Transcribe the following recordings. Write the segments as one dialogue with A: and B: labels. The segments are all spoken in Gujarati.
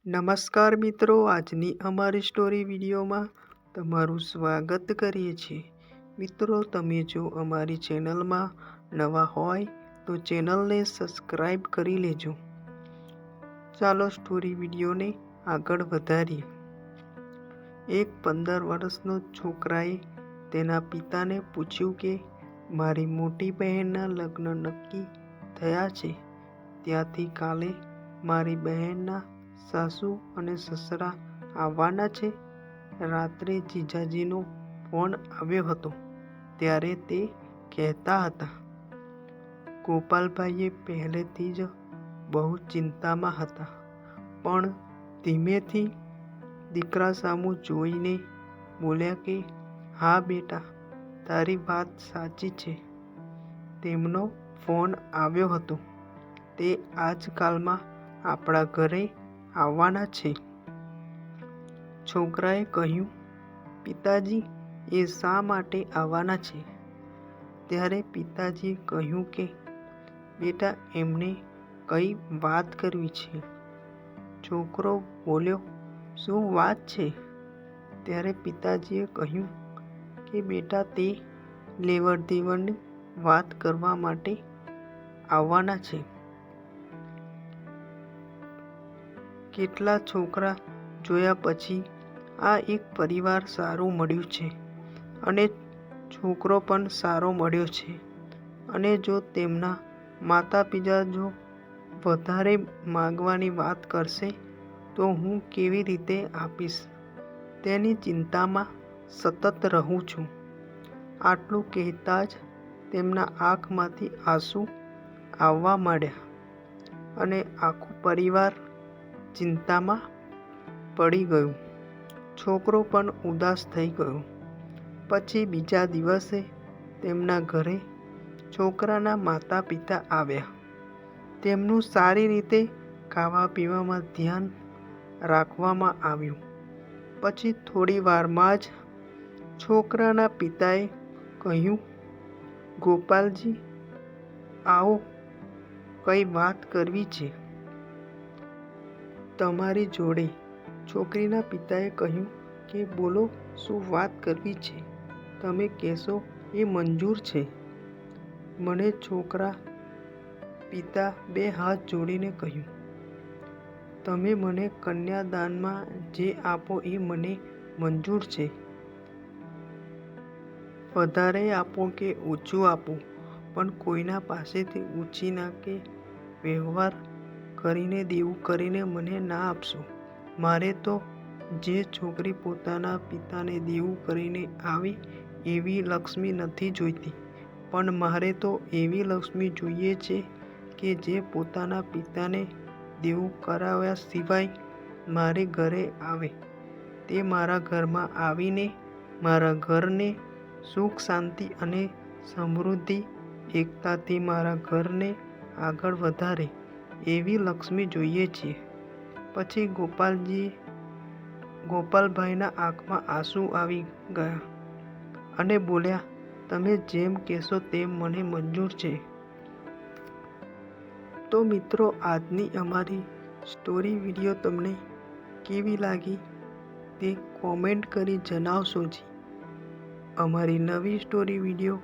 A: નમસ્કાર મિત્રો, આજની અમારી સ્ટોરી વિડીયોમાં તમારું સ્વાગત કરીએ છીએ. મિત્રો, તમે જો અમારી ચેનલમાં નવા હોય તો ચેનલને સબસ્ક્રાઈબ કરી લેજો. ચાલો સ્ટોરી વિડીયોને આગળ વધારીએ. એક 15 વર્ષનો છોકરાએ તેના પિતાને પૂછ્યું કે મારી મોટી બહેનના લગ્ન નક્કી થયા છે, ત્યાંથી કાલે મારી બહેનના સાસુ અને સસરા આવવાના છે. રાત્રે જીજાજીનો ફોન આવ્યો હતો, ત્યારે તે કહેતા હતા. ગોપાલભાઈએ પહેલેથી જ બહુ ચિંતામાં હતા, પણ ધીમેથી દીકરા સામું જોઈને બોલ્યા કે હા બેટા, તારી વાત સાચી છે. તેમનો ફોન આવ્યો હતો. તે આજકાલમાં આપણા ઘરે આવવાના છે. છોકરાએ કહ્યું, પિતાજી, એ શા માટે આવવાના છે? ત્યારે પિતાજીએ કહ્યું કે બેટા, એમને કઈ વાત કરવી છે. છોકરો બોલ્યો, શું વાત છે? ત્યારે પિતાજીએ કહ્યું કે બેટા, તે લેવડ દેવડની વાત કરવા માટે આવવાના છે. કેટલા છોકરા જોયા પછી આ એક પરિવાર સારું મળ્યું છે, અને છોકરો પણ સારો મળ્યો છે. અને જો તેમના માતા પિતા જો વધારે માંગવાની વાત કરશે તો હું કેવી રીતે આપીશ, તેની ચિંતામાં સતત રહું છું. આટલું કહેતા જ તેમના આંખમાંથી આંસુ આવવા માંડ્યા, અને આખો પરિવાર ચિંતામાં પડી ગયું. છોકરો પણ ઉદાસ થઈ ગયો. પછી બીજા દિવસે તેમના ઘરે છોકરાના માતા પિતા આવ્યા. તેમનું સારી રીતે ખાવા પીવામાં ધ્યાન રાખવામાં આવ્યું. પછી થોડી વારમાં જ છોકરાના પિતાએ કહ્યું, ગોપાલજી, આવો, કઈ વાત કરવી છે તમારી જોડે. છોકરીના પિતાએ કહ્યું કે બોલો, શું વાત કરવી છે, તમે કહેશો એ મંજૂર છે. મને છોકરા પિતા બે હાથ જોડીને કહ્યું, તમે મને કન્યાદાનમાં જે આપો એ મને મંજૂર છે. વધારે આપો કે ઓછું આપો, પણ કોઈના પાસેથી ઉછીના કે વ્યવહાર કરીને દેવું કરીને મને ના આપશો. મારે તો જે છોકરી પોતાના પિતાને દેવું કરીને આવે એવી લક્ષ્મી નથી જોઈતી, પણ મારે તો એવી લક્ષ્મી જોઈએ છે કે જે પોતાના પિતાને દેવું કરાવ્યા સિવાય મારે ઘરે આવે. તે મારા ઘરમાં આવીને મારા ઘરને સુખ શાંતિ અને સમૃદ્ધિ એકતાથી મારા ઘરને આગળ વધારે એવી લક્ષ્મી જોઈએ છીએ. પછી ગોપાલભાઈના આંખમાં આંસુ આવી ગયા અને બોલ્યા, તમે જેમ કહેશો તેમ મને મંજૂર છે. તો મિત્રો, આજની અમારી સ્ટોરી વિડીયો તમને કેવી લાગી તે કોમેન્ટ કરી જણાવશો જી. અમારી નવી સ્ટોરી વિડીયો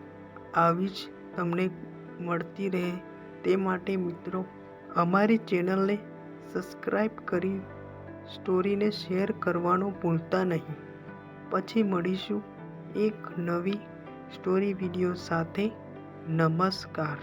A: આવી જ તમને મળતી રહે તે માટે મિત્રો, અમારી ચેનલને સબસ્ક્રાઈબ કરી સ્ટોરીને શેર કરવાનું ભૂલતા નહીં. પછી મળીશું એક નવી સ્ટોરી વિડીયો સાથે. નમસ્કાર.